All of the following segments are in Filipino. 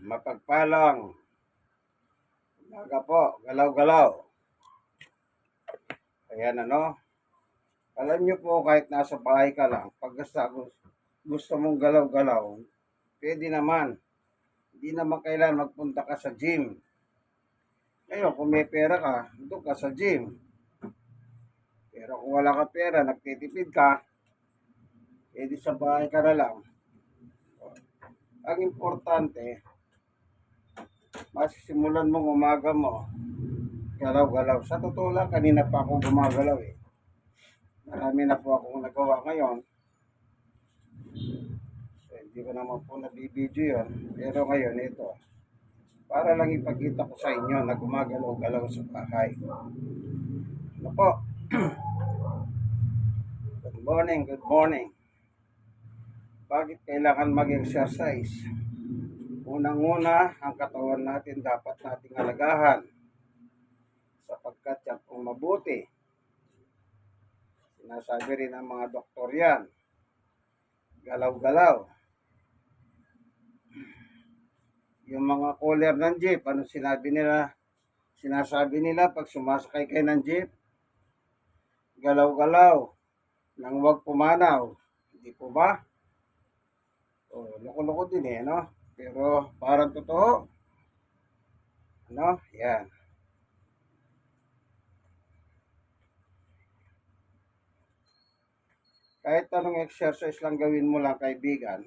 Mapagpalang umaga po, galaw-galaw. Ayan ano, alam niyo po kahit nasa bahay ka lang, pag gusto mong galaw-galaw, pwede naman. Hindi naman kailangan magpunta ka sa gym. Ngayon, kung may pera ka, doon ka sa gym. Pero kung wala ka pera, nagtitipid ka, pwede sa bahay ka na lang. Ang importante, masisimulan mong umaga mo, galaw-galaw. Sa totoo lang, kanina pa ako gumagalaw eh. Marami na po akong nagawa ngayon. So, hindi ko naman po nabibidyo yun. Pero ngayon, ito. Para lang ipakita ko sa inyo na gumagalaw-galaw sa bahay. Ano po? Good morning, good morning. Bakit kailangan mag-exercise? Unang-una, ang katawan natin dapat nating alagahan. Sapagkat yan kung mabuti. Sinasabi rin ng mga doktor yan. Galaw-galaw. Yung mga caller ng jeep, ano sinabi nila? Sinasabi nila pag sumasakay kayo ng jeep, galaw-galaw nang huwag pumanaw. Hindi po ba? O, loko-loko din eh, no? Pero parang totoo. Ano? Yan. Kahit anong exercise lang gawin mo lang, kaibigan,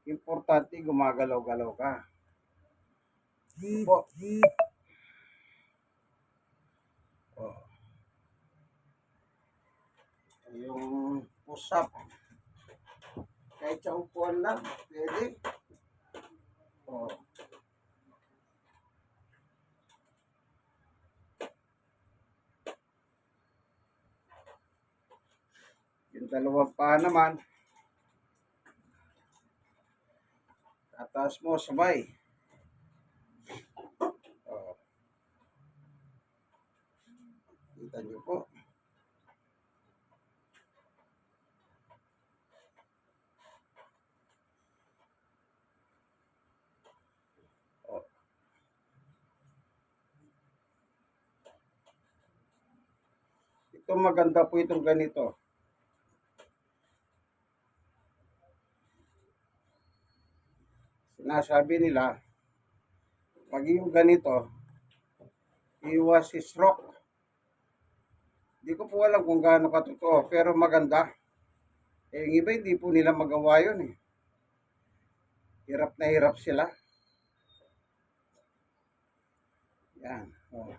importante gumagalaw-galaw ka. Po. Oh. Yung push-up. Kahit sa upuan lang, pwede. Oh. Yung dalawang paa naman, tataas mo, sabay. Oh. Kita nyo po. Oh. Ito maganda po itong ganito. Sinasabi nila, pag yung ganito, iwas stroke. Hindi ko po alam kung gaano katotoo, pero maganda. Eh, yung iba hindi po nila magawa yun eh. Hirap na hirap sila. Yan. Oh.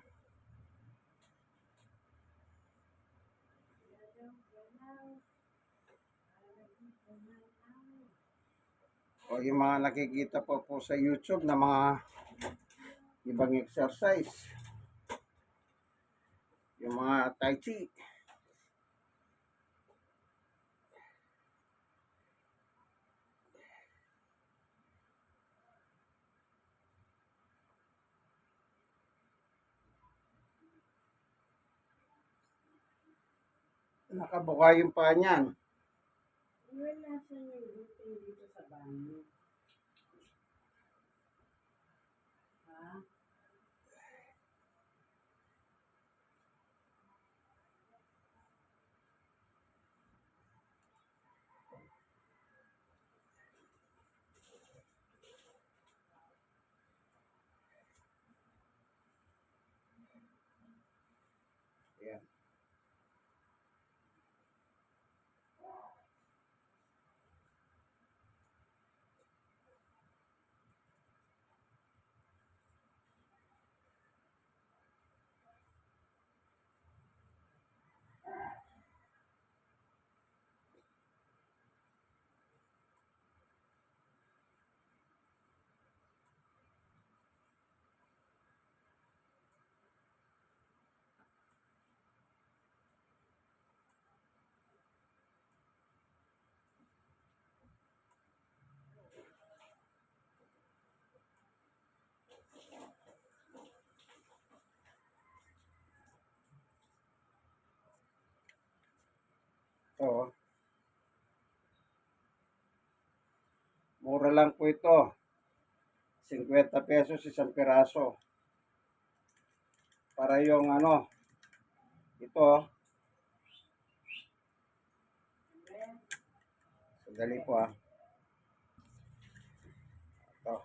O yung mga nakikita po sa YouTube na mga ibang exercise. Yung mga tai chi. Nakabuka yung paa niyan. Wala siya yung dito sa banyo. Ha? Yan. So, mura lang po ito. 50 pesos isang piraso. Para yung ano, ito, sandali po ah. Ito.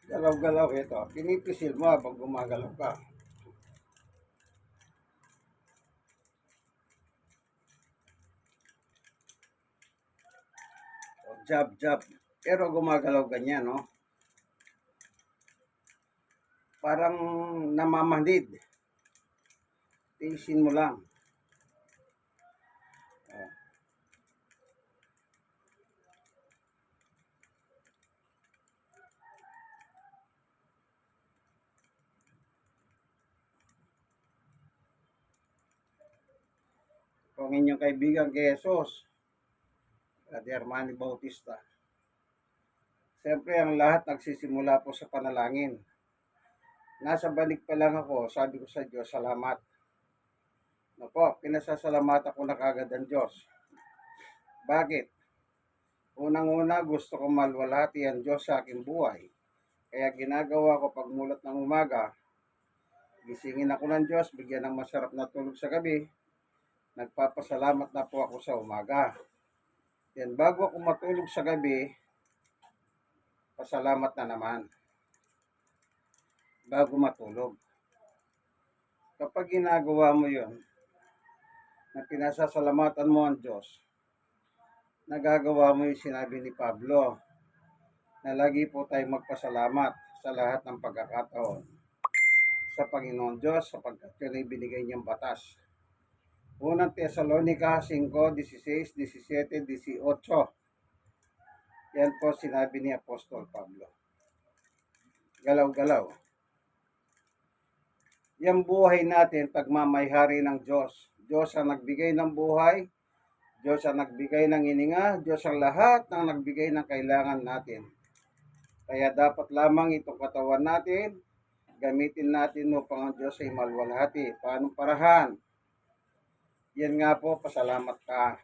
Galaw-galaw ito. Pinipisil mo pag gumagalaw ka. O, jab, jab. Pero gumagalaw ganyan, no? Parang namamanid. Tiisin mo lang. O. Kung inyong kaibigan kay Jesus, Brother Manny Bautista. Siyempre, ang lahat nagsisimula po sa panalangin. Nasa balik pa lang ako, sabi ko sa Diyos, salamat. No po, pinasasalamatan ko na kagad ang Diyos. Bakit? Unang-una, gusto ko malwalhati ang Diyos sa aking buhay. Kaya ginagawa ko pagmulat ng umaga, gisingin ako ng Diyos, bigyan ng masarap na tulog sa gabi, nagpapasalamat na po ako sa umaga. Yan, bago ako matulog sa gabi, pasalamat na naman. Bago matulog. Kapag ginagawa mo yon, na pinasasalamatan mo ang Diyos, nagagawa mo yung sinabi ni Pablo, na lagi po tayong magpasalamat sa lahat ng pagkakataon sa Panginoon Diyos sapagkat yun ay binigay niyang batas. Unang Tesalonica 5:16, 17, 18. Yan po sinabi ni Apostol Pablo. Galaw-galaw. Yang buhay natin, pagmamayari ng Diyos. Diyos ang nagbigay ng buhay, Diyos ang nagbigay ng hininga, Diyos ang lahat ng nagbigay ng kailangan natin. Kaya dapat lamang itong katawan natin, gamitin natin upang ang Diyos ay malwalhati. Paano parahan? Yan nga po, pasalamat ka.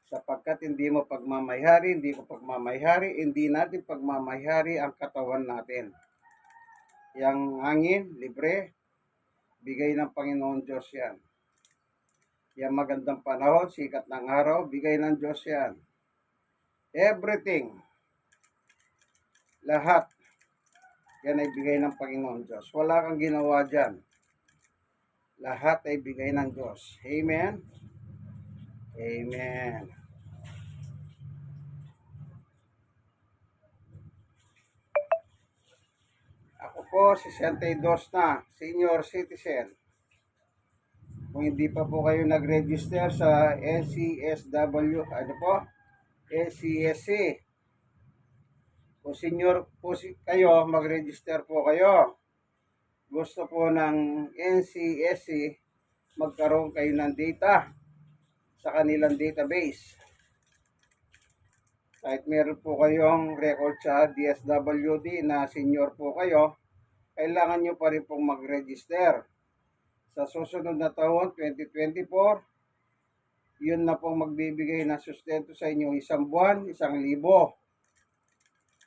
Sapagkat hindi mo pagmamayari, hindi ko pagmamayari, hindi natin pagmamayari ang katawan natin. Yang hangin, libre, bigay ng Panginoon Diyos yan. Yang magandang panahon, sikat ng araw, bigay ng Diyos yan. Everything, lahat, yan ay bigay ng Panginoon Diyos. Wala kang ginawa dyan. Lahat ay bigay ng Diyos. Amen? Amen. Ako po, 62 na, senior citizen. Kung hindi pa po kayo nag-register sa NCSW, ano po? NCSC. Kung senior po kayo, mag-register po kayo. Gusto po ng NCSC, magkaroon kayo ng data sa kanilang database. Kahit meron po kayong record sa DSWD na senior po kayo, kailangan nyo pa rin pong mag-register. Sa susunod na taon, 2024, yun na pong magbibigay ng sustento sa inyo 1 buwan, 1,000.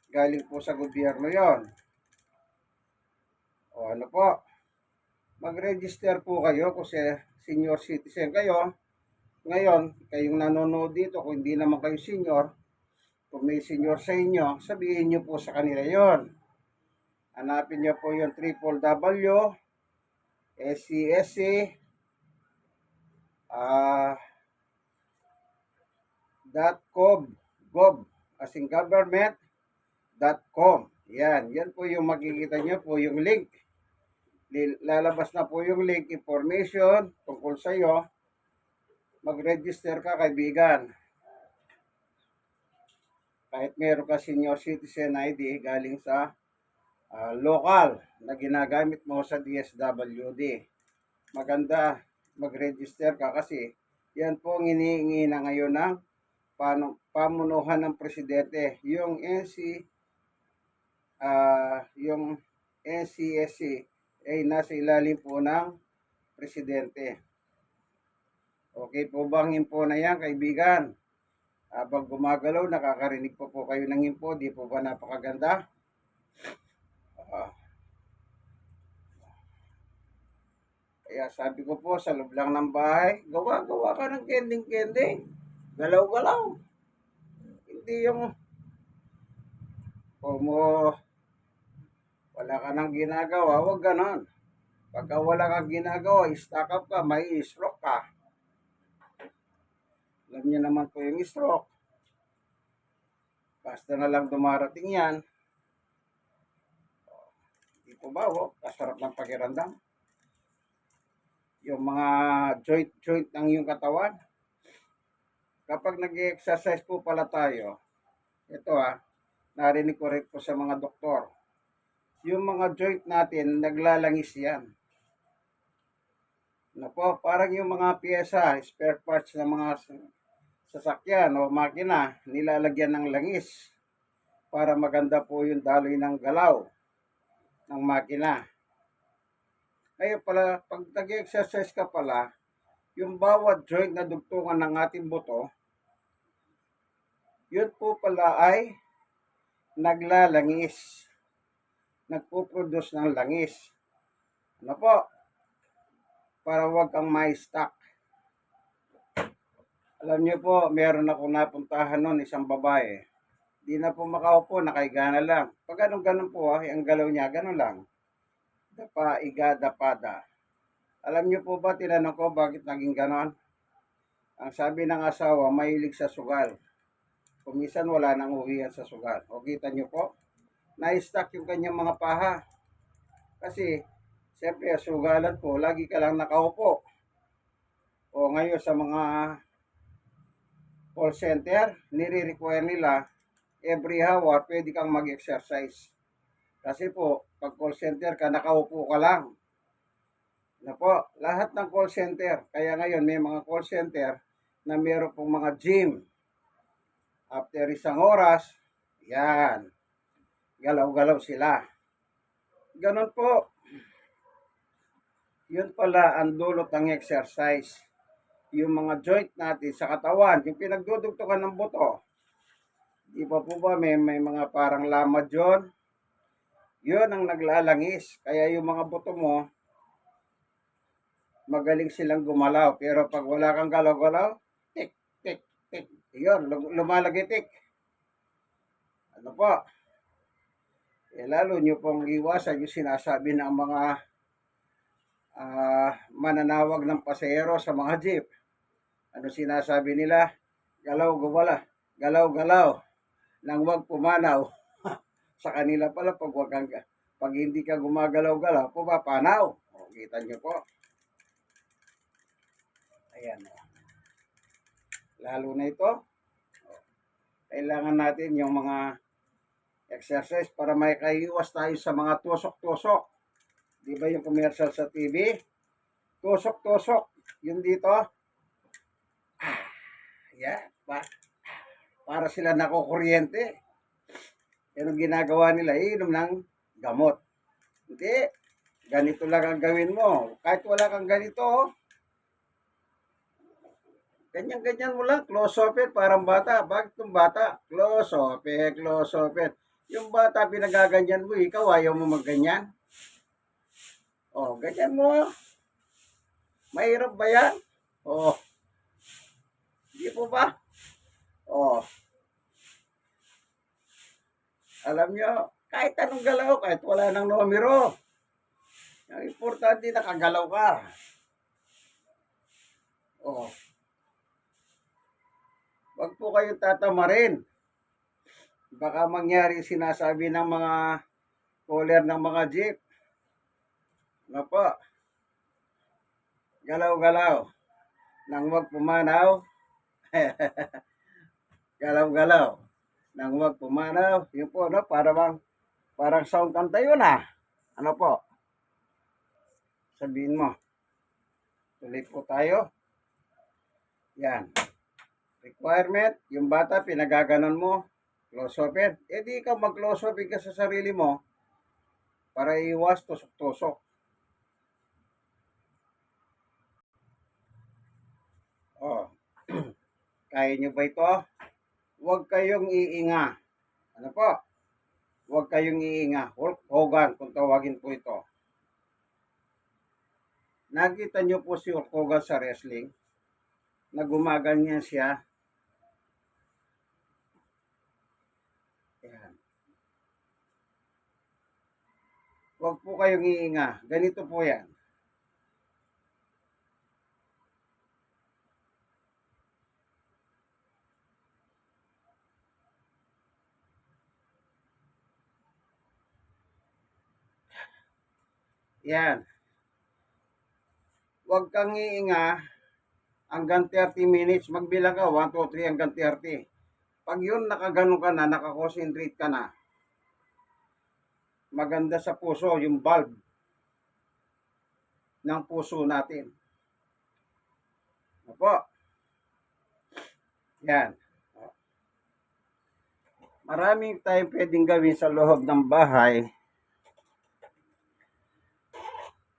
Galing po sa gobyerno yon. O ano po, mag-register po kayo kung senior citizen kayo. Ngayon, kayong nanonood dito, kung hindi naman kayo senior, kung may senior sa inyo, sabihin nyo po sa kanila yon. Hanapin nyo po yung www.scsc .gov as in government.com. Yan po yung makikita nyo po yung link. Lalabas na po yung link, information tungkol sa iyo. Mag-register ka, kaibigan. Kahit meron ka senior citizen ID galing sa local na ginagamit mo sa DSWD. Maganda mag-register ka kasi yan po ang iniingi na ngayon ng pamunuhan ng presidente. Yung NCSC ay nasa ilalim po ng presidente. Okay po ba ang himpo na yan, kaibigan? Habang gumagalaw, nakakarinig po kayo ng himpo. Di po ba napakaganda? Ah, kaya sabi ko po, sa loob lang ng bahay, gawa-gawa ka ng kending-kending. Galaw-galaw. Hindi yung, mo, wala ka nang ginagawa, wag ganon. Pagka wala kang ginagawa, stack up ka, may stroke ka. Alam niyo naman po yung stroke. Basta na lang dumarating yan. Di po ba, kasarap ng pakiramdam. Yung mga joint ng iyong katawan. Kapag nag-exercise po pala tayo, ito narinig ko rin po sa mga doktor, yung mga joint natin, naglalangis yan. Na po, parang yung mga pyesa, spare parts ng mga sasakyan o makina, nilalagyan ng langis para maganda po yung daloy ng galaw ng makina. Ngayon pala, pag nag-exercise ka pala, yung bawat joint na dugtungan ng ating buto, yun po pala ay naglalangis. Nagpo-produce ng langis. Ano po? Para wag kang ma-stuck. Alam niyo po, meron ako napuntahan noon, isang babae. Di na po makaupo, nakahiga na lang. Pag ganun po, ang galaw niya, ganun lang. Dapa, iga, dapada. Alam niyo po ba, tinanong ko bakit naging ganon? Ang sabi ng asawa, mahilig sa sugal. Kumisan wala nang uwihan sa sugal. O kita niyo po, na-stuck yung kanyang mga paha. Kasi, siyempre, sugalan po, lagi ka lang nakaupo. O ngayon sa mga call center, nire-require nila every hour, pwede kang mag-exercise. Kasi po, pag call center ka, nakaupo ka lang. Na po, lahat ng call center. Kaya ngayon, may mga call center na meron pong mga gym. After isang oras, yan, galaw-galaw sila. Ganon po. Yun pala ang dulot ng exercise. Yung mga joint natin sa katawan, yung pinagdudugtungan ng buto. Di pa po ba may mga parang lamad yun? Yun ang naglalangis. Kaya yung mga buto mo, magaling silang gumalaw. Pero pag wala kang galaw-galaw, tik, tik, tik. Yun, lumalagitik. Ano po? Lalo nyo pong iwasan yung sinasabi ng mga mananawag ng pasahero sa mga jeep. Ano sinasabi nila? Galaw-gumala. Galaw-galaw. Nang wag pumanaw. Sa kanila pala, pag hindi ka gumagalaw-galaw, pumapanaw. O, kita nyo po. Ayan. Lalo na ito, kailangan natin yung mga exercise para may kaiwas tayo sa mga tusok-tusok. Di ba yung commercial sa TV? Tusok-tusok. Yung dito. Yan. Para sila nakukuryente. Yan ang ginagawa nila. Inom ng gamot. Hindi. Ganito lang ang gawin mo. Kahit wala kang ganito, ganyan-ganyan mo lang. Close open, parang bata. Bakit yung bata? Close open, close open. Yung bata, pinagaganyan mo. Ikaw, ayaw mo magganyan. Ganyan mo. Mahirap ba yan? Hindi po ba? Alam nyo, kahit anong galaw, kahit wala nang numero. Ang importante, nakagalaw ka. Wag po kayong tatamarin. Baka mangyari sinasabi ng mga caller ng mga jeep. Ano po? Galaw-galaw. Nang wag pumanaw. Galaw-galaw. Nang wag pumanaw. Yun po, no? Parang sound kanta yun Ano po? Sabihin mo. Tuloy po tayo. Yan. Requirement, yung bata, pinagaganon mo. Close open. Di ikaw mag-close open ka sa sarili mo para iwas tusok-tusok. Kaya nyo ba ito? Huwag kayong iinga. Ano po? Huwag kayong iinga. Hulk Hogan, kung tawagin po ito. Nakita nyo po si Hulk Hogan sa wrestling? Na gumaganyan siya. Ayan. Huwag po kayong iinga. Ganito po yan. Yan. Huwag kang iinga hanggang 30 minutes. Magbilang ka, 1, 2, 3 hanggang 30. Pag yun nakaganon ka na, nakakonsentrate ka na, maganda sa puso, yung valve ng puso natin. Opo. Yan. Maraming tayong pwedeng gawin sa loob ng bahay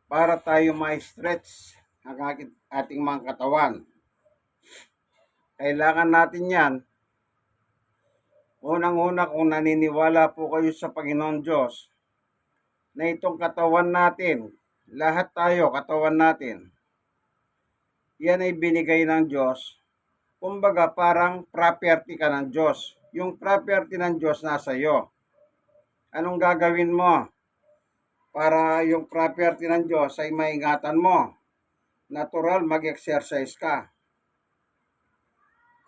para tayo ma-stretch ang ating mga katawan. Kailangan natin yan. Unang-una, kung naniniwala po kayo sa Panginoon Diyos, na itong katawan natin, lahat tayo, katawan natin, yan ay binigay ng Diyos. Kumbaga, parang property ka ng Diyos. Yung property ng Diyos nasa iyo. Anong gagawin mo para yung property ng Diyos ay maingatan mo? Natural, mag-exercise ka.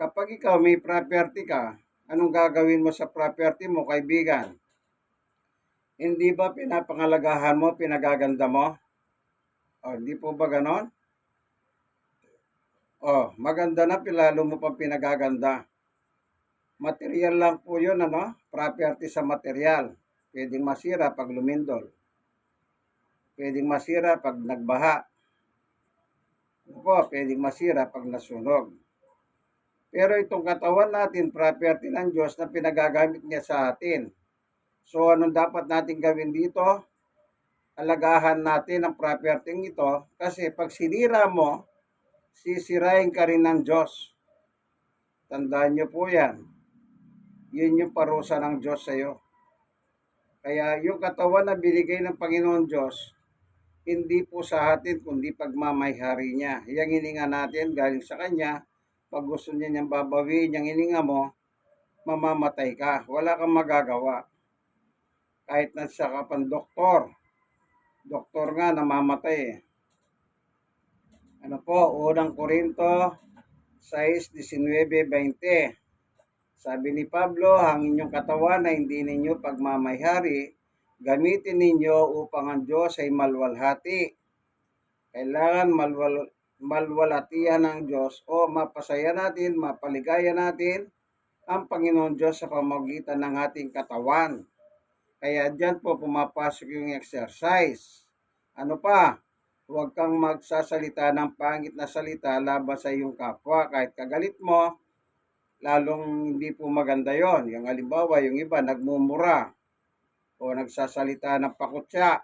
Kapag ikaw may property ka, anong gagawin mo sa property mo, kaibigan? Hindi ba pinapangalagahan mo, pinagaganda mo? O, hindi po ba ganon? O, maganda na, lalo mo pang pinagaganda. Material lang po yun, ano? Property sa material. Pwedeng masira pag lumindol. Pwedeng masira pag nagbaha. Po, pwedeng masira pag nasunog. Pero itong katawan natin, property ng Diyos na pinagagamit niya sa atin. So, anong dapat natin gawin dito? Alagahan natin ang property ito kasi pag sinira mo, sisirain ka rin ng Diyos. Tandaan niyo po yan. Yun yung parusa ng Diyos sa iyo. Kaya yung katawan na binigay ng Panginoon Diyos, hindi po sa atin, kundi pagmamayari niya. Yang hininga natin galing sa Kanya, pag gusto niya niyang babawiin yung hininga mo, mamamatay ka. Wala kang magagawa. Kahit na siya ka pang doktor. Doktor nga, namamatay eh. Ano po, unang Korinto 6:19-20. Sabi ni Pablo, ang inyong katawan na hindi ninyo pagmamayari, gamitin ninyo upang ang Diyos ay malwalhati. Kailangan malwalhatihan ng Diyos o mapasaya natin, mapaligaya natin ang Panginoon Diyos sa pamamagitan ng ating katawan. Kaya dyan po pumapasok yung exercise. Ano pa? Huwag kang magsasalita ng pangit na salita laban sa iyong kapwa. Kahit kagalit mo, lalong hindi po maganda yon. Yung halimbawa, yung iba nagmumura o nagsasalita ng pakutya.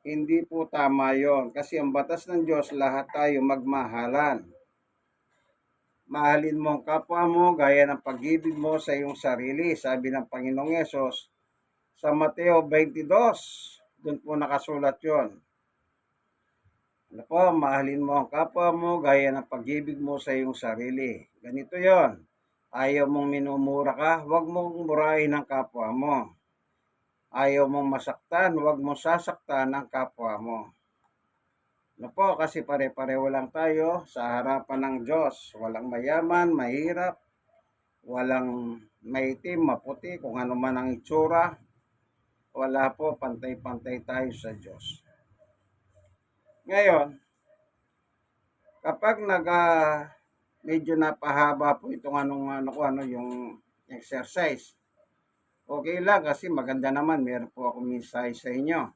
Hindi po tama yon. Kasi ang batas ng Diyos, lahat tayo magmahalan. Mahalin mo ang kapwa mo gaya ng pag-ibig mo sa iyong sarili. Sabi ng Panginoong Yesus sa Mateo 22. Doon po nakasulat yon. Ano po, mahalin mo ang kapwa mo gaya ng pag-ibig mo sa iyong sarili. Ganito yon. Ayaw mong minumura ka, huwag mong murahin ang kapwa mo. Ayaw mong masaktan, huwag mong sasaktan ang kapwa mo. Ano po, kasi pare-pareho lang tayo sa harapan ng Diyos. Walang mayaman, mahirap, walang maitim, maputi, kung ano man ang itsura. Wala po, pantay-pantay tayo sa Diyos. Ngayon, kapag medyo napahaba po itong yung exercise, okay lang kasi maganda naman, meron po akong mensahe sa inyo.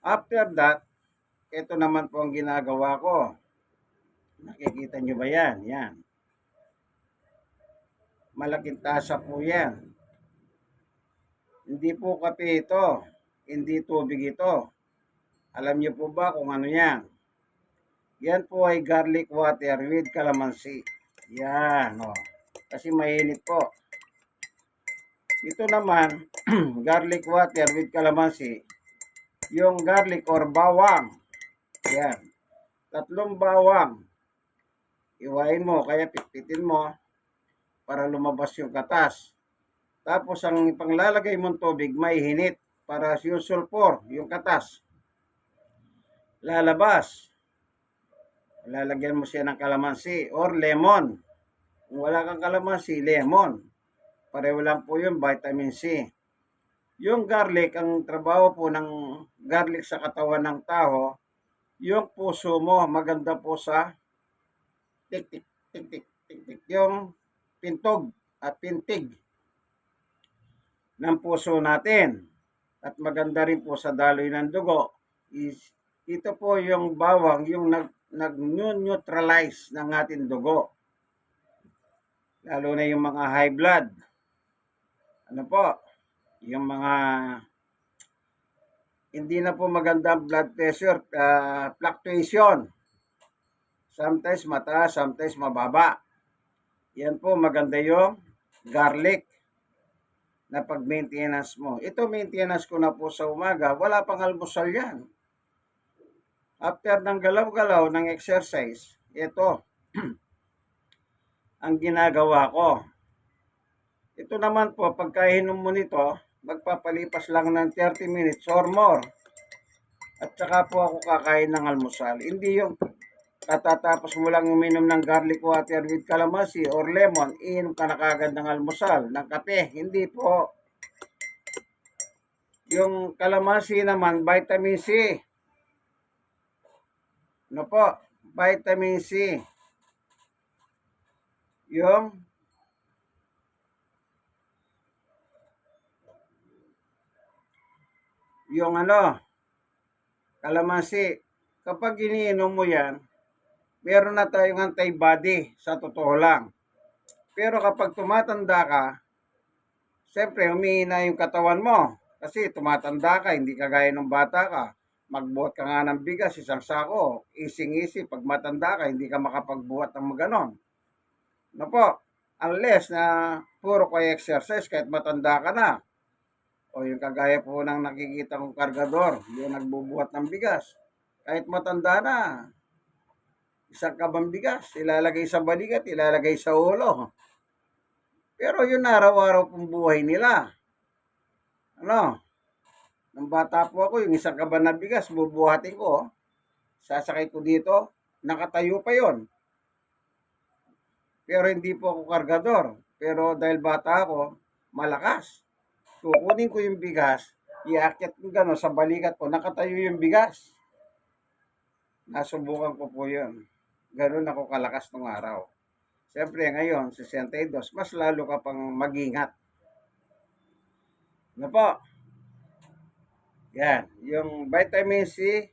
After that, ito naman po ang ginagawa ko. Nakikita nyo ba yan? Yan. Malaking tasa po yan. Hindi po kape ito. Hindi tubig ito. Alam niyo po ba kung ano yan? Yan po ay garlic water with calamansi. Yan, oh. Kasi mainit po. Ito naman, garlic water with calamansi. Yung garlic or bawang. Yan. 3 bawang. Iwain mo, kaya pitpitin mo para lumabas yung katas. Tapos ang panglalagay mong tubig may hinit para yung sulfur, yung katas, lalabas. Lalagyan mo siya ng kalamansi or lemon. Kung wala kang kalamansi, lemon. Pareho lang po yung vitamin C. Yung garlic, ang trabaho po ng garlic sa katawan ng tao, yung puso mo, maganda po sa tik-tik, tik-tik, tik-tik, yung pintog at pintig ng puso natin. At maganda rin po sa daloy ng dugo. Ito po yung bawang, yung nag-neutralize ng ating dugo. Lalo na yung mga high blood. Ano po? Yung mga hindi na po magandang blood pressure, fluctuation. Sometimes mataas, sometimes mababa. Yan po, maganda yung garlic na pag-maintenance mo. Ito, maintenance ko na po sa umaga. Wala pang almusal yan. After ng galaw-galaw ng exercise, ito, ang ginagawa ko. Ito naman po, pagkainom mo nito, magpapalipas lang ng 30 minutes or more. At saka po ako kakain ng almusal. Hindi yung katatapos mo lang uminom ng garlic water with calamansi or lemon, iinom ka na kagad ng almusal, ng kape. Hindi po. Yung calamansi naman, vitamin C. Ano po? Vitamin C. Yung ano, kalamansi. Kapag iniinom mo yan, meron na tayong antibody sa totoo lang. Pero kapag tumatanda ka, siyempre humihina yung katawan mo. Kasi tumatanda ka, hindi ka gaya ng bata ka. Magbuhat ka nga ng bigas, isang sako, ising-isi. Pag matanda ka, hindi ka makapagbuhat ng maganon. Ano po? Unless na puro kayo exercise kahit matanda ka na. O yung kagaya po ng nakikita kong kargador, yung nagbubuhat ng bigas. Kahit matanda na, isang kabang bigas, ilalagay sa balikat, ilalagay sa ulo. Pero yun araw-araw pong buhay nila. Ano? Nung bata po ako, yung isang kaban na bigas, bubuhatin ko. Sasakay ko dito, nakatayo pa yon. Pero hindi po ako kargador. Pero dahil bata ako, malakas. Kukunin ko yung bigas, iakyat ko gano'n sa balikat ko, nakatayo yung bigas. Nasubukan ko po yun. Gano'n ako kalakas nung araw. Siyempre ngayon, 62, mas lalo ka pang mag-ingat. Ano po? Yan, yung vitamin C,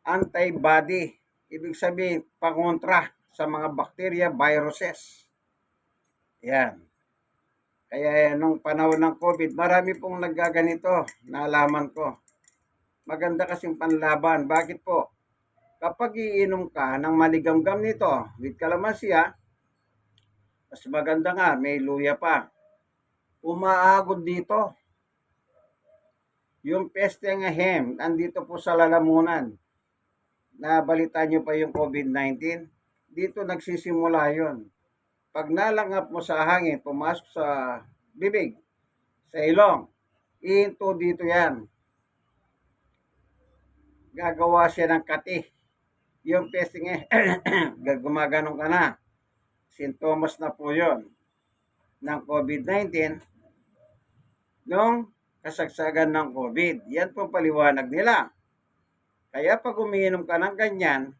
antibody. Ibig sabihin, pangontra sa mga bacteria, viruses. Yan. Kaya nung panahon ng COVID, marami pong naggaganito, naalaman ko. Maganda kasing panlaban. Bakit po? Kapag iinom ka ng maligamgam nito, with calamansi, mas maganda nga, may luya pa. Umaagod dito. Yung peste ng hem, andito po sa lalamunan. Nabalitaan nyo pa yung COVID-19? Dito nagsisimula yon. Pag nalangap mo sa hangin, pumasok sa bibig, sa ilong, ihinto dito yan. Gagawa siya ng kati. Yung pesting gumaganong ka na. Sintomas na po yon ng COVID-19 nung kasagsagan ng COVID. Yan po paliwanag nila. Kaya pag umiinom ka ng ganyan,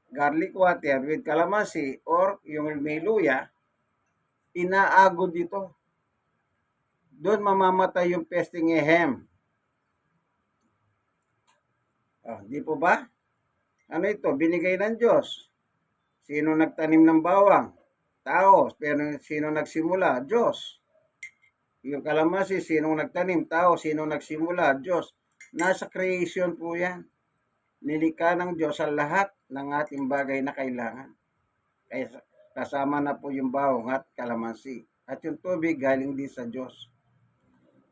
garlic water with calamansi or yung may luya, inaagod dito. Doon mamamatay yung pesting ehem. Di po ba? Ano ito? Binigay ng Diyos. Sino nagtanim ng bawang? Tao. Pero sino nagsimula? Diyos. Yung kalamansi, sino nagtanim? Tao. Sino nagsimula? Diyos. Nasa creation po yan. Nilikha ng Diyos ang lahat ng ating bagay na kailangan. kasama na po yung bawang at kalamansi. At yung tubig galing din sa Diyos.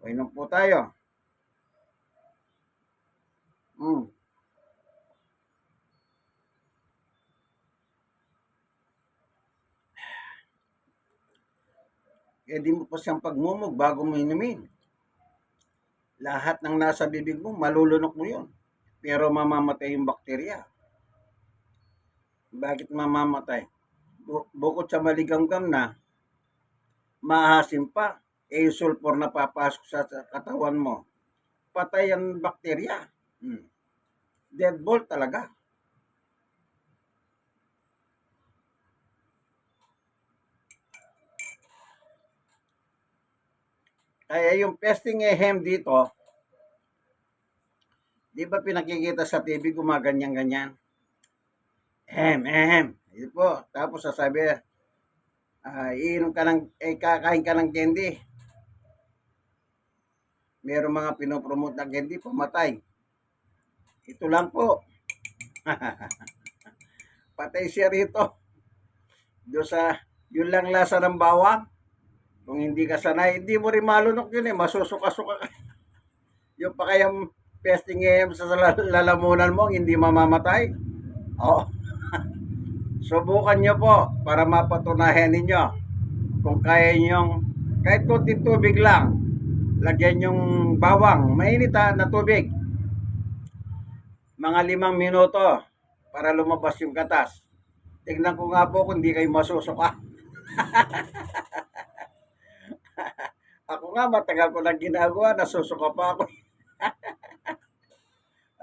O, inom po tayo. Mm. Eh di mo pa siyang pagmumog bago mo inumin. Lahat ng nasa bibig mo, malulunok mo yun. Pero mamamatay yung bakterya. Bakit mamamatay? Bukod sa maligamgam na, maasim pa. Eh yung sulfur na papasok sa katawan mo. Patay ang bakterya. Deadbolt talaga. Kaya yung pesting ehem dito, di ba pinakikita sa TV gumaganyan-ganyan? Ehem. Ito po. Tapos sasabi, iinom ka ng, kakain ka ng candy. Meron mga pinopromote na candy, pamatay. Ito lang po. Patay siya rito. Doon sa, yun lang lasa ng bawang. Kung hindi ka sanay, hindi mo rin malunok yun eh. Masusuka-suka ka. Yung pa kayang pesting sa lalamunan mo, hindi mamamatay. Oo. Subukan nyo po para mapatunayan ninyo kung kaya nyong kahit kunting tubig lang, lagyan yung bawang, mainit na tubig. Mga 5 minuto para lumabas yung katas. Tingnan ko nga po kung hindi kayo masusuka. Ako nga, matagal ko lang ginagawa, nasusuka pa ako.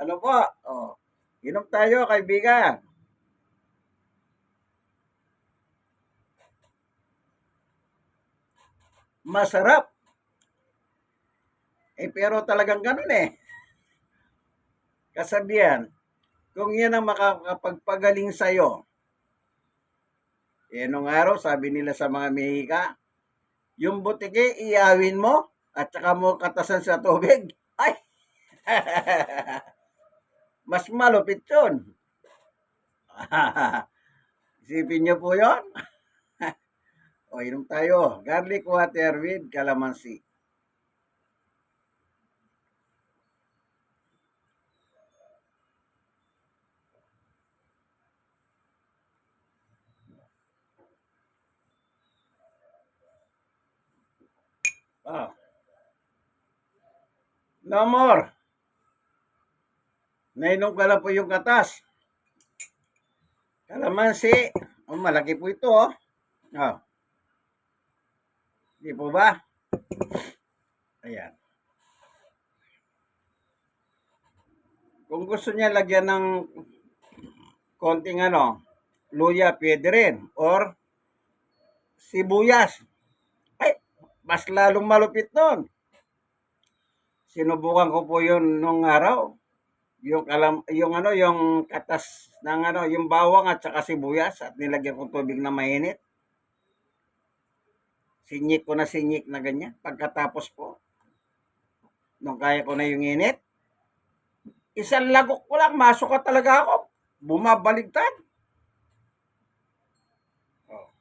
Ano po? Oh, inom tayo, kaibigan. Masarap. Pero talagang ganun eh. Kasabihan, kung yan ang makakapagpagaling sa'yo, nung araw, sabi nila sa mga Mehika, yung butike, iawin mo, at saka mo katasan sa tubig. Ay! Mas malupit yun. Isipin niyo po yun. O, inom tayo. Garlic water with calamansi. Ah. No more. Nainom ka lang po yung katas. Kalamansi. Oh, malaki po ito, oh. Oh. Di po ba? Ayan. Kung gusto niya lagyan ng konting luya, pwede rin. Or sibuyas. Ay, mas lalong malupit nun. Sinubukan ko po yun nung araw. Yung katas ng yung bawang at saka sibuyas at nilagyan ko tubig na mainit. Sinyik na ganyan. Pagkatapos po, nung kaya ko na yung init, isang lagok ko lang, masuka talaga ako. Bumabaligtad. Oh.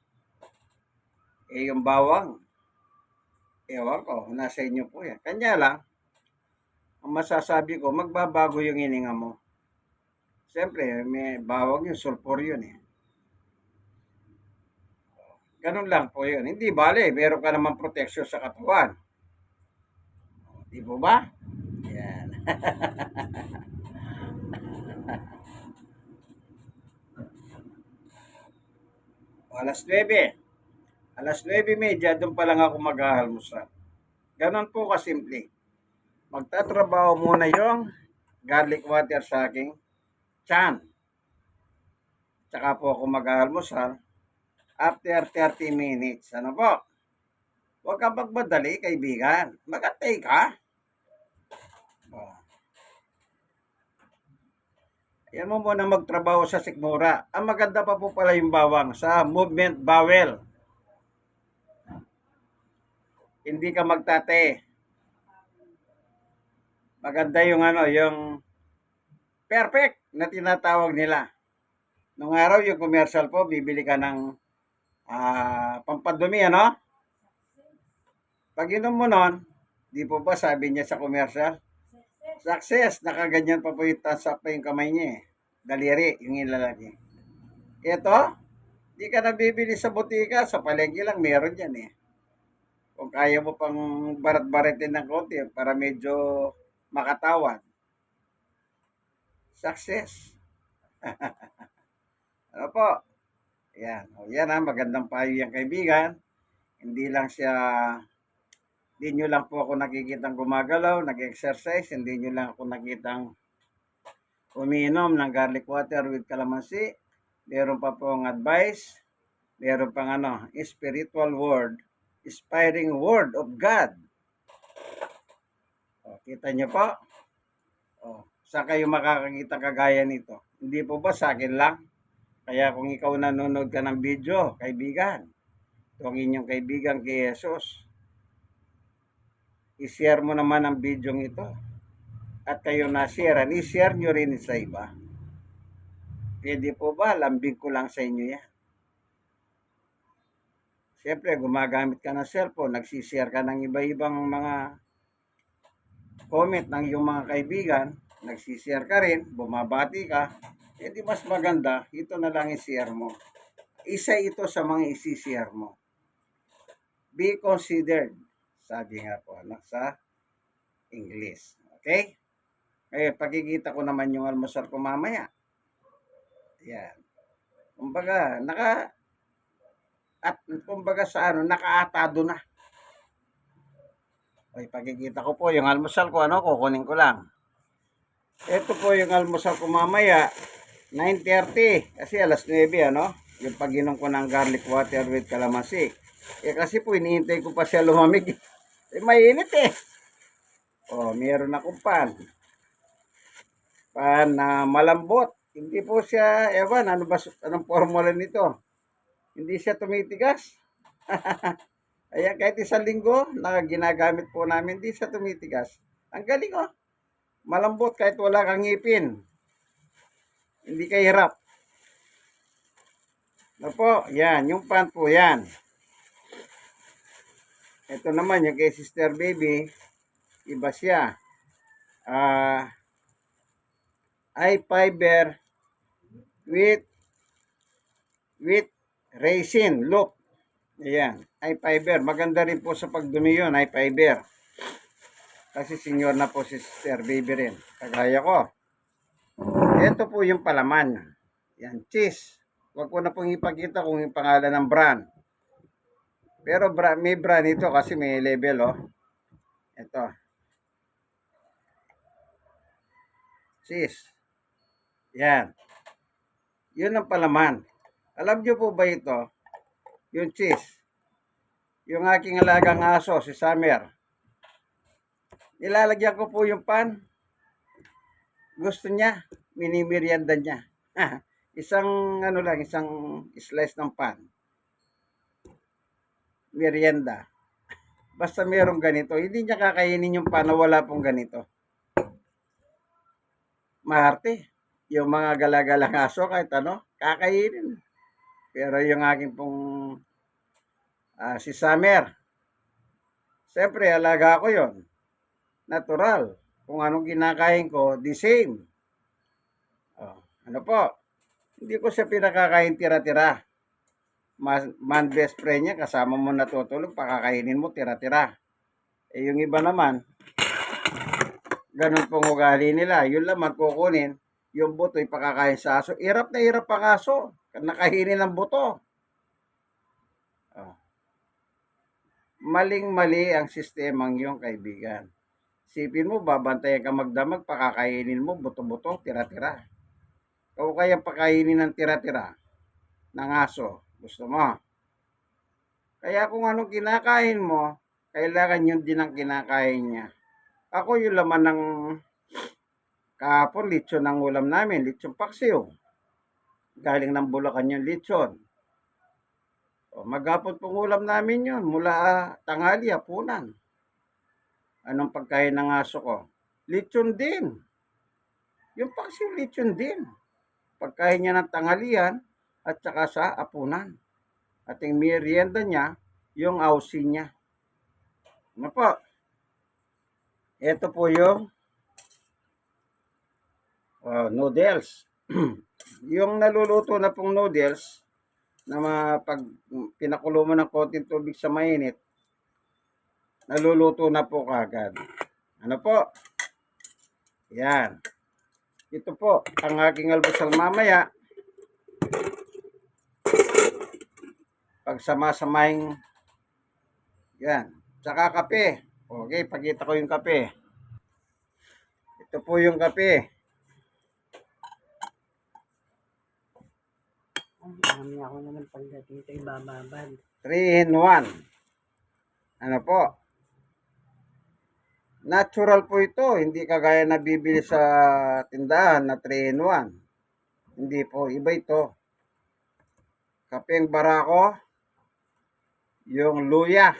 Yung bawang, ewan ko, nasa inyo po yan. Kanya lang, ang masasabi ko, magbabago yung hininga mo. Siyempre, may bawang yung sulfur yun eh. Ganun lang po yun. Hindi bale, meron ka naman protection sa katawan. Di po ba? Yan. Alas 9. Alas 9:30, doon pa lang ako mag-aalmusal. Ganun po kasimple. Magtatrabaho muna yung garlic water sa aking tiyan. Tsaka po ako mag-aalmusal after 30 minutes. Ano po? Huwag ka magmadali, kaibigan. Magantay ka. Oh. Yan mo muna magtrabaho sa sikmura. Ang maganda pa po pala yung bawang sa movement bowel. Hindi ka magtate. Maganda yung yung perfect na tinatawag nila. Nung araw yung commercial po, bibili ka ng Pampadumi, ano? Pag inom mo nun, di po ba sabi niya sa commercial? Success, nakaganyan pa po yung taas up pa yung kamay niya eh. Daliri, yung ilalaki. Ito, di ka nabibili sa butika, sa palengke lang, meron yan eh. Kung kaya mo pang barat-baratin ng konti para medyo makatawad. Success. Ano po? Yan. O yan ha, magandang payo yan kaibigan. Hindi lang siya, hindi nyo lang po ako nakikitang gumagalaw, nag-exercise, hindi nyo lang ako nakitang umiinom ng garlic water with calamansi. Meron pa pong advice, meron pang spiritual word, inspiring word of God. O, kita nyo po? O, saan kayo makakakita kagaya nito? Hindi po ba sa akin lang? Kaya kung ikaw nanonood ka ng video, kaibigan, ito ang inyong kaibigan kay Jesus, i-share mo naman ang video ito. At kayo na-share, i-share nyo rin sa iba. Pwede po ba? Lambing ko lang sa inyo yan. Siyempre, gumagamit ka ng cellphone, nagsishare ka ng iba-ibang mga comment ng iyong mga kaibigan, nagsishare ka rin, bumabati ka, di mas maganda, ito na lang i-share mo. Isa ito sa mga isi-share mo. Be considered, sabi nga po sa English. Okay? Pagkikita ko naman yung almusal ko mamaya. Yan. Kumbaga, nakaatado na. Pagkikita ko po yung almusal ko, kukunin ko lang. Ito po yung almusal ko mamaya, 9:30, kasi alas 9, yung pag-inom ko ng garlic water with calamansi. Kasi po, iniintay ko pa siya lumamig. Mainit eh. Meron akong pan. Pan na malambot. Hindi po siya, anong formula nito? Hindi siya tumitigas. Ayan, kahit isang linggo na ginagamit po namin, hindi siya tumitigas. Ang galing malambot kahit wala kang ngipin. Hindi ka hirap. Po, yan, yung pan po yan. Ito naman, yung kay Sister Baby, iba siya. High fiber with raisin, loop. Ayan, high fiber. Maganda rin po sa pagdumi yun, high fiber. Kasi senior na po si Sister Baby rin. Kagaya ko. Ito po yung palaman. Yan, cheese. Huwag ko na pong ipakita kung yung pangalan ng brand. Pero may brand ito kasi may label, Ito. Cheese. Yan. Yun ang palaman. Alam nyo po ba ito? Yung cheese. Yung aking alagang aso, si Summer. Nilalagyan ko po yung pan. Gusto niya. Minimerienda niya. Isang slice ng pan. Merienda. Basta merong ganito. Hindi niya kakainin yung pan na wala pong ganito. Maharte. Yung mga galagalang aso kahit kakainin. Pero yung aking pong si Summer, siyempre alaga ko yon. Natural. Kung anong kinakain ko, the same. Ano po? Hindi ko siya pinakakain tira-tira. Man best friend niya, kasama mo natutulog, pakakainin mo tira-tira. Yung iba naman, ganun pong ugali nila. Yung laman kukunin, yung buto ipakakain sa aso. Hirap na hirap ang aso. Nakainin ng buto. Maling-mali ang sistemang yung kaibigan. Sipin mo, babantayan ka magdamag, pakakainin mo, buto-buto, tira-tira. O kaya pakainin ng tira-tira ng aso. Gusto mo? Kaya kung anong kinakain mo, kailangan yun din ang kinakain niya. Ako yung laman ng kahapon, lechon ng ulam namin, lechon paksiw. Galing ng Bulacan yung lechon. Maghapon pong ulam namin yun, mula tanghali, hapunan. Anong pagkain ng aso ko? Lechon din. Yung paksiw, lechon din. Pagkain niya ng tanghalian at saka sa hapunan. ating merienda niya, yung ausi niya. Ano po? Ito po yung noodles. Yung naluluto na pong noodles, na pag pinakulo mo ng konting tubig sa mainit, naluluto na po kagad. Ano po? Yan. Ito po, ang aking almusal mamaya. Pagsama-samahin, yan. Tsaka kape. Okay, pakita ko yung kape. Ito po yung kape. Ang dami ako naman pagdating sa ibababad. 3 in 1. Ano po? Natural po ito. Hindi kagaya na bibili sa tindahan na 3 in 1. Hindi po. Iba ito. Kapeng barako, yung luya,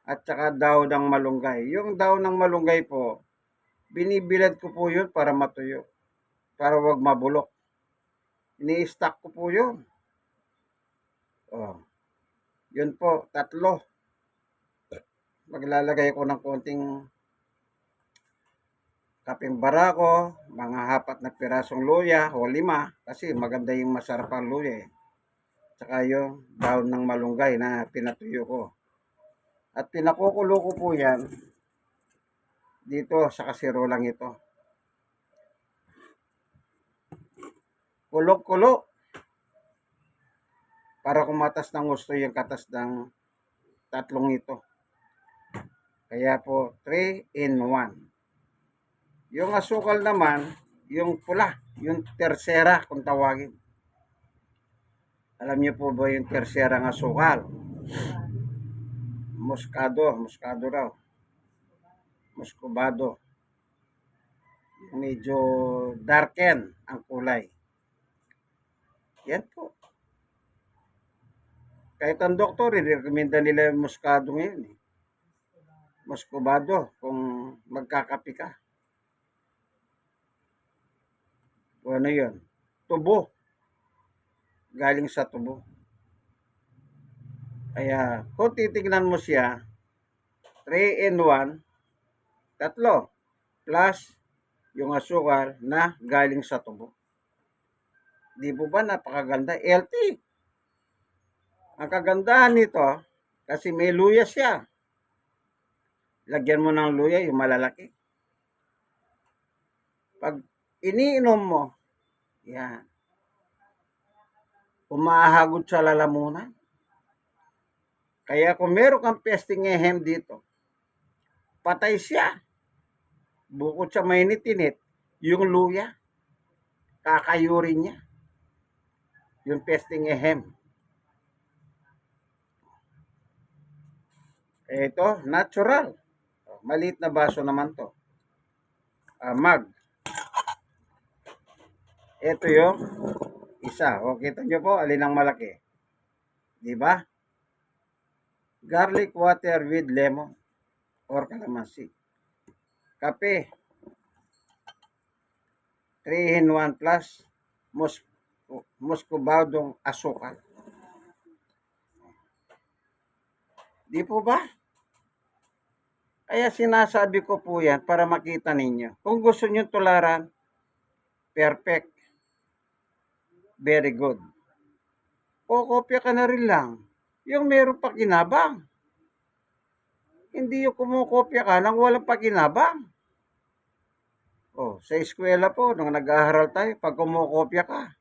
at saka daw ng malunggay. Yung daw ng malunggay po, binibilad ko po yun para matuyo. Para wag mabulok. Ini-stack ko po yun. Oh. Yun po, 3. Maglalagay ko ng konting kapeng barako, mga 4 na pirasong luya o 5 kasi maganda yung masarap ang luya eh. Tsaka yung daon ng malunggay na pinatuyo ko. At pinakukulo ko po yan dito sa kasirolang ito. Kulo-kulo para kumatas ng gusto yung katas ng 3 ito. Kaya po 3 in 1. Yung asukal naman, yung pula, yung tersera kung tawagin. Alam niyo po ba yung terserang asukal? Moscado raw. Muscovado. Medyo darken ang kulay. Yan po. Kahit ang doktor, i-recommenda nila yung Moscado ngayon eh. Muscovado kung magkakapi ka. O ano yun? Tubo. Galing sa tubo. Kaya kung titignan mo siya, 3 in 1, 3 plus yung asukal na galing sa tubo. Di po ba napakaganda? Healthy. Ang kagandahan nito, kasi may luya siya. Lagyan mo ng luya, yung malalaki. Pag iniinom mo, yan, umahagod sa lalamunan. Kaya kung meron kang pesting ehem dito, patay siya. Bukod sa mainit-init, yung luya, kakayurin niya. Yung pesting ehem. Ito, natural. Maliit na baso naman to. Mag. Ito yung isa. O, kita nyo po, alin ang malaki. Diba? Garlic water with lemon or calamansi. Kape. 3 in 1 plus muscovadong asukal. Di po ba? Kaya sinasabi ko po yan para makita ninyo. Kung gusto nyo tularan, perfect. Very good. O kopya ka na rin lang. Yung meron pakinabang. Hindi yung kumukopya ka nang walang pakinabang. Oh, sa eskwela po, nung nag-aaral tayo, pag kumukopya ka,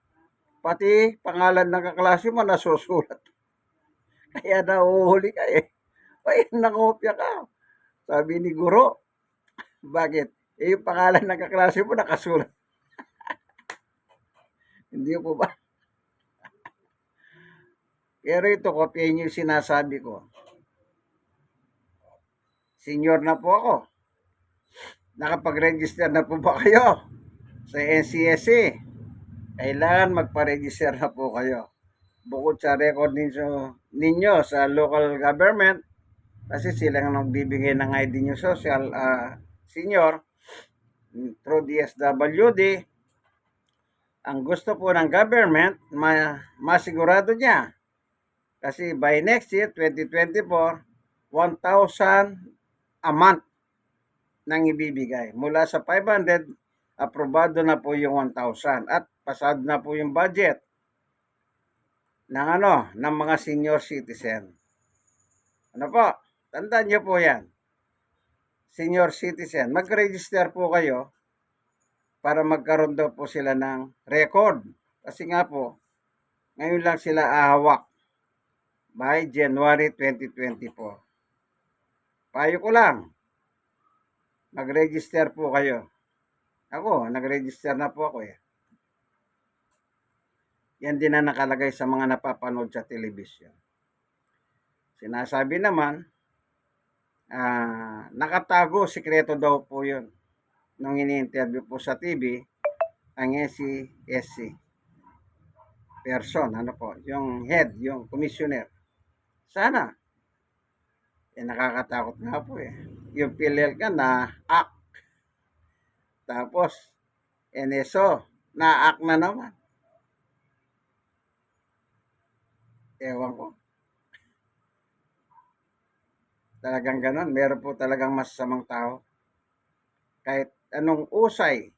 pati pangalan ng kaklase mo nasusulat. Kaya nauhuli ka eh. Ay, nakopya ka. Sabi ni guro, bakit? Eh, yung pangalan ng kaklase mo nakasulat. Hindi po ba? Pero ito, kopyahin yung sinasabi ko. Senior na po ako. Nakapag-register na po ba kayo sa NCSA? Kailangan magpa-register na po kayo. Bukod sa record ninyo sa local government, kasi sila ang nagbibigay ng ID nyo social senior through DSWD. Ang gusto po ng government, masigurado niya Kasi by next year, 2024, 1,000 a month nang ibibigay. Mula sa 500, aprobado na po yung 1,000 at pasado na po yung budget ng ng mga senior citizen. Ano po? Tandaan niyo po yan. Senior citizen, mag-register po kayo para magkaroon daw po sila ng record. Kasi nga po, ngayon lang sila ahawak by January 2024. Payo ko lang, mag-register po kayo. Ako, nag-register na po ako eh. Yan din na nakalagay sa mga napapanood sa television. Sinasabi naman, nakatago, sikreto daw po yun. Nung ini-interview po sa TV, ang SC person, ano po, yung head, yung commissioner. Sana, nakakatakot nga po eh. Yung PhilHealth ka na act. Tapos, NSO, na-act na naman. Ewan ko. Talagang ganon. Meron po talagang masasamang tao. Kahit anong usay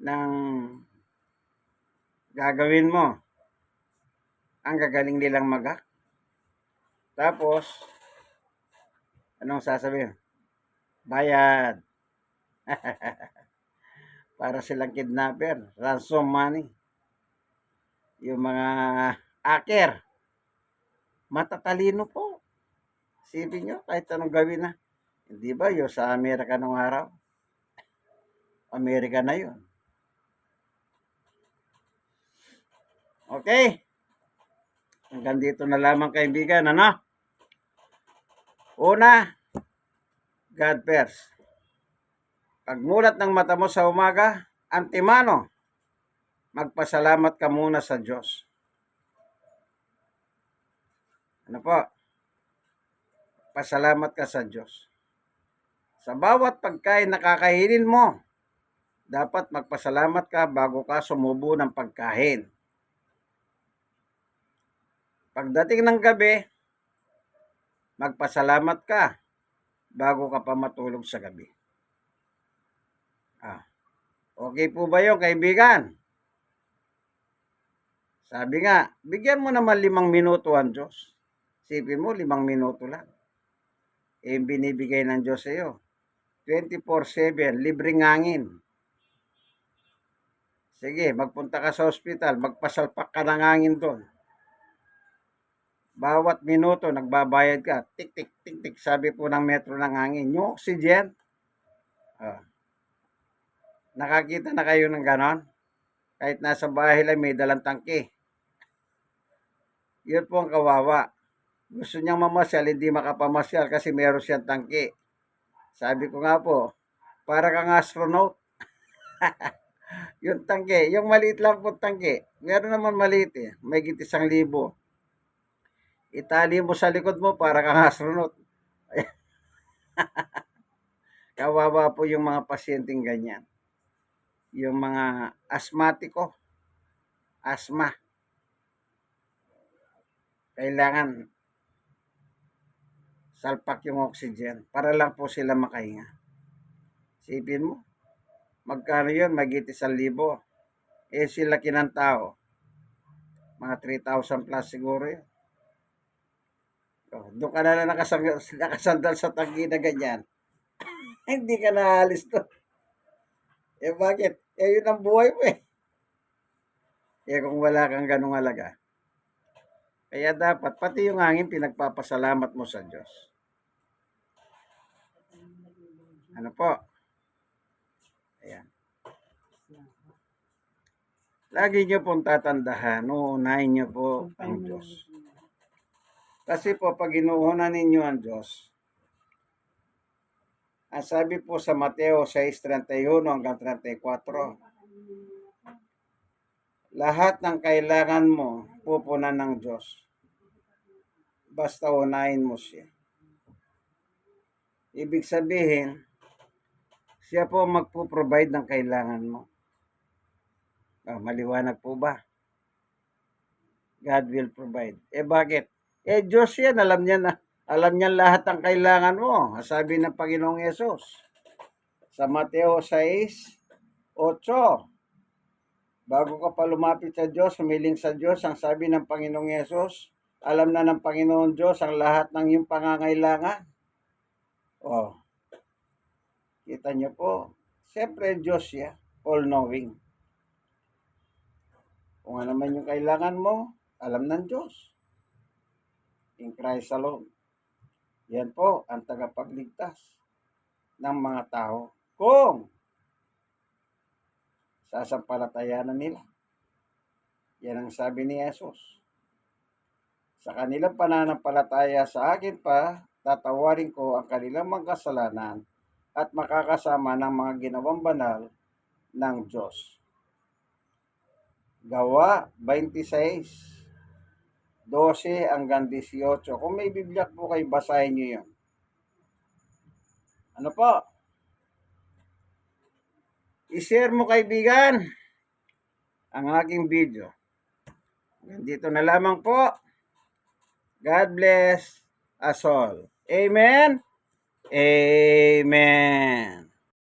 ng gagawin mo, ang gagaling nilang mag-act. Tapos, anong sasabihin? Bayad. Para silang kidnapper. Ransom money. Yung mga hacker. Matatalino po. Isipin nyo, kahit anong gawin na. Hindi ba yung sa Amerika nung araw? Amerika na yun. Okay. Hanggang dito na lamang kaibigan, ano? Una, God first. Pagmulat ng mata mo sa umaga, antemano, magpasalamat ka muna sa Diyos. Ano po? Pasalamat ka sa Diyos. Sa bawat pagkain na kakainin mo, dapat magpasalamat ka bago ka sumubo ng pagkain. Pagdating ng gabi, magpasalamat ka bago ka pa matulog sa gabi. Okay po ba yun, kaibigan? Sabi nga, bigyan mo naman 5 minuto ang Diyos. Sipin mo, 5 minuto lang. Binibigay ng Diyos sa iyo. 24/7, libreng hangin. Sige, magpunta ka sa ospital, magpasalpak ka ng hangin doon. Bawat minuto, nagbabayad ka. Tik, tik, tik, tik, sabi po ng metro ng hangin. Yung oxygen, nakakita na kayo ng ganon? Kahit nasa bahay lang, may dalang tangke. Yun po ang kawawa. Gusto niyang mamasyal, hindi makapamasyal kasi meron siyang tangke. Sabi ko nga po, para kang astronaut. Yung tangke, yung maliit lang po tangke. Meron naman maliit eh, may 1,000. Itali mo sa likod mo para kang astronaut. Kawawa po yung mga pasyenteng ganyan. Yung mga asmatiko, asma. Kailangan salpak yung oxygen para lang po sila makahinga. Sipin mo, magkano yun? Mag-1,000. Sila kinang tao, mga 3,000 plus siguro yun. Doon ka na lang nakasandal sa tanggi na ganyan. Hindi ka naalis to. Bakit? Yun ang buhay mo eh. Kung wala kang ganung alaga. Kaya dapat, pati yung hangin, pinagpapasalamat mo sa Diyos. Ano po? Ayan. Lagi nyo pong tatandahan, uunahin nyo po ang Diyos. Kasi po, pag inuunan ninyo ang Diyos, ang sabi po sa Mateo 6:31 hanggang 34, lahat ng kailangan mo, pupunan ng Diyos. Basta unahin mo siya. Ibig sabihin, siya po magpo-provide ng kailangan mo. Maliwanag po ba? God will provide. Eh bakit? Eh Diyos yan, alam niya lahat ng kailangan mo. Sabi ng Panginoong Yesus sa Mateo 6:8. Bago ka pa lumapit sa Diyos, humiling sa Diyos, ang sabi ng Panginoong Yesus, alam na ng Panginoon Diyos ang lahat ng iyong pangangailangan. Oh, kita niyo po. Siyempre, Diyos siya, all-knowing. Kung ano man yung kailangan mo, alam ng Diyos. In Christ alone. Yan po ang tagapagligtas ng mga tao. Kung sasampalatayanan nila. Yan ang sabi ni Jesus. Sa kanilang pananampalataya sa akin pa, tatawarin ko ang kanilang mga kasalanan at makakasama ng mga ginawang banal ng Diyos. Gawa 26:12 hanggang 18. Kung may Biblia po kayo, basahin nyo yun. Ano po? I-share mo kaibigan ang aking video. Nandito na lamang po. God bless us all. Amen. Amen.